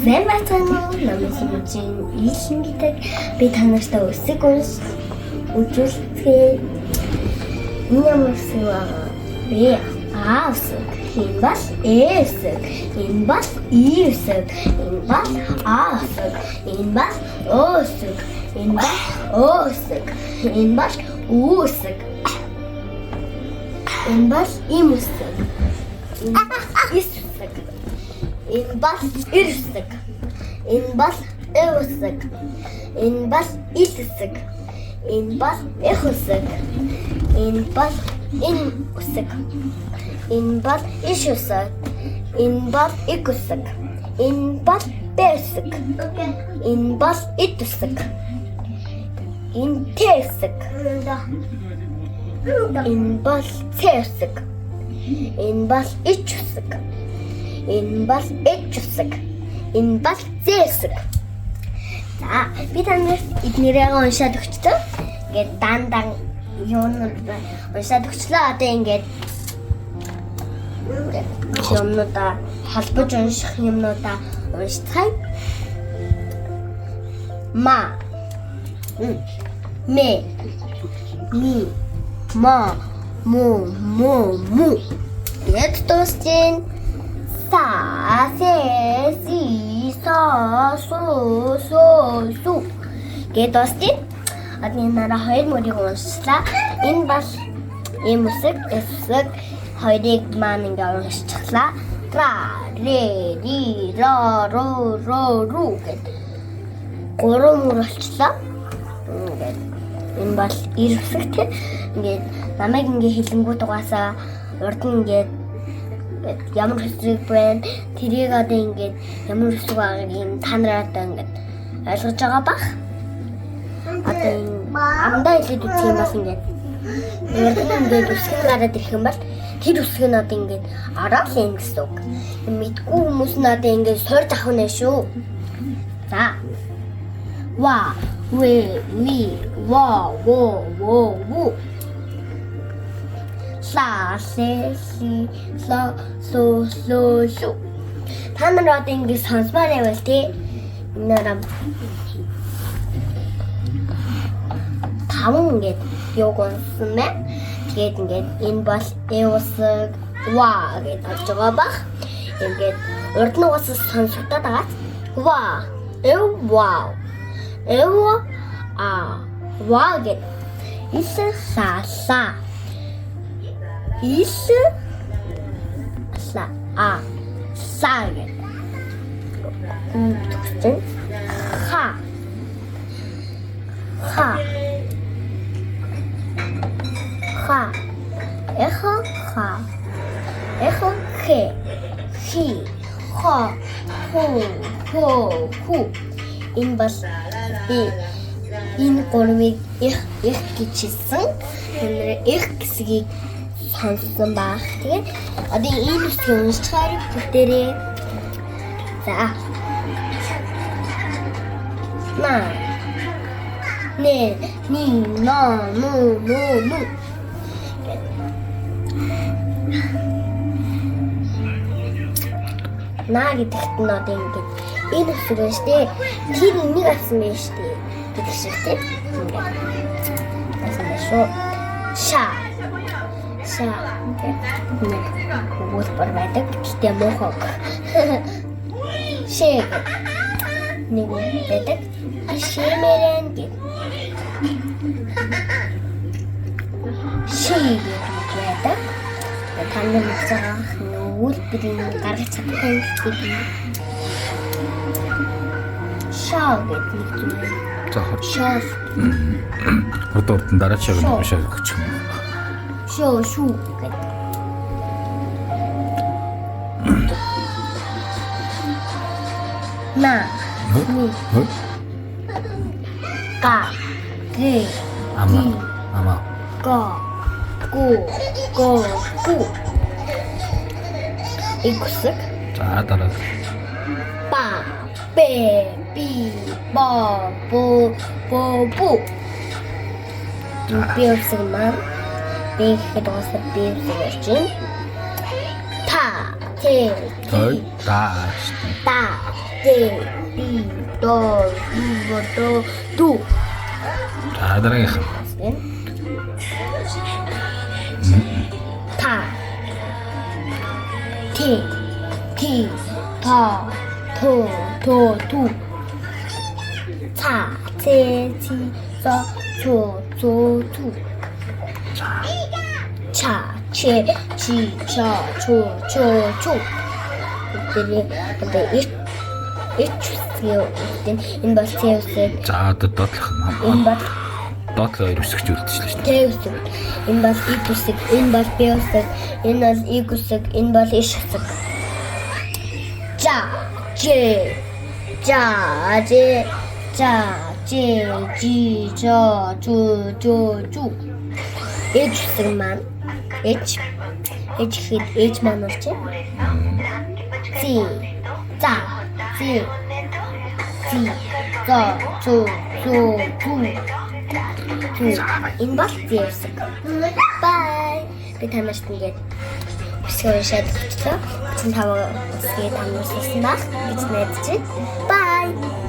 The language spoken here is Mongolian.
Сайн байна уу? Намайг Сүмжин Илэн гэдэг. Би танартай өсөг үзүүлээ. Энэ үсэг байгаа. Би А үсэг. Энэ бас Э үсэг. Энэ бас И үсэг. Энэ бас А үсэг. Энэ бас О үсэг. Энэ бас О үсэг. Энэ бас У үсэг. Энэ бас Им үсэг. Энэ Ис үсэг. Энэ бас Ир үсэг. Энэ бас Э үсэг. Энэ бас Ил үсэг. Энэ бас Эх үсэг. Энэ бас Ин үсэг. Энэ бас Иш үсэг. Энэ бас Ик үсэг. Энэ бас Бэ үсэг. Энэ бас Ит үсэг. Энэ Тэ үсэг. Энэ бас Цэ үсэг. Энэ бас Ич үсэг. Энэ бас Эч үсэг. Энэ бас Зэ үсэг. За, би танаас эднэрээ уншаад өгчтөө. Ингээд дан юунууд уншаад өгчлөө. Одоо ингээд юмнуудаа холбож унших юмнуудаа уншицгаая. Ма. Мэ. Ми. Ма. Му. Яд тостин. Са, се, си, со, су. Гэт остин. Адны нараа хоёр мөрийг уншлаа. Энэ бас им үсэг, эсэг хоёрыг маань ингээ уншчихлаа. Ра, ре, ри, ро гэт гурван мөр болчлоо. Ингээд энэ бас ир үсэг те. Ингээд намайг ингээ хэлэнгүүт угаасаа урд нь ингээд ямар хэсэг байна тэрийг одоо ингээд ямар хэсэг байгааг юм та нараа одоо ингээд ойлгож байгаа бах. Одоо амдаа хэлээд үзэх юм бас ингээд ингээд үсэг гараад ирэх юм бол тэр үсэг нь одоо ингээд ороод л юм гэсэн үг. Мэдгүй хүмүүс нь одоо ингээд сорж авах нь шүү. За. Ва, вэ, ми, ва, во. Ла, се, си, ло, су. Та нар одоо ингэ сонсмаар байвал тий. Энэ таван ингэ юуг унсан мэ. Тэгээд ингэ энэ бол Э үсэг, ва гэж болж байгаа бах. Ингээд урд нь уусаа сонсогдоод байгаа. Ва, вау. Ва гэж. Исэн са. Ис са саг түгтэн ха эхо хэ хи ха ху энэ бас энэ гурвыг их гэж хэлсэн. Их гэсгийг сонсон баах. Тэгээд одоо энэ үсгийг уншчихаар бүгдээрээ. За. На. Нэ, ни, на, ну. На гэдэгт нь одоо ингээд энэ үсэг байна шүү дээ. Тэр энийг авсан байна шүү дээ. Гэдэг шиг тийм. Ингээд. Авсан байна шүү. Ша өгүүлбэр байдаг. Гэтэ мохог. Шээ нэг байдаг. Шимэрэн гэх. Шээ байдаг. Таны мацаа өгүүлбэрийг гаргаж чадах юм гэдэг. Шаа гэдэг нэг зүйл. За шаа. Одоо дараачиг нь бишээ гэж юм. Шүү гэдэг. На. Ни. Ка. Гэ. Ама. Ко. Ку. Икусэг. За дараа. Ба. Бэ. Би. Бо. Бу. Би үсэг маань би гэхэд уусаа би үсэг чинь та. Тэ. Та. Тэ, би, до, ю, до, ду. За дараагийнх нь. Та. Ти, ти, та, ту, ту. Ца, цэ, ци, за, цо, цо, цу. 차, 채, 지, 자, 초, 초. 근데 이 주세요. энэ бол Т үсэг. За одоо доотлох нь. Энэ бол Доотлох хоёр үсгч үлдчихлээ шүү Т үсэг. Энэ бол И үсэг. Энэ бол Б үсэг. Энэ бол И үсэг. Энэ бол Иш үсэг. За, Ж, за, Ж, за, Ж, Жи, жо, жу. Эж үсэг маань. Эж гэхэд ээж маань болж байна. Зи, за, зи, за, зу. Энэ бол Зи үсэг. Бай. Би танаас ингээд өсгөө шат өгчлөө. Чин таваа өсгөө танаас өснөх гэж найдаж байна. Бай.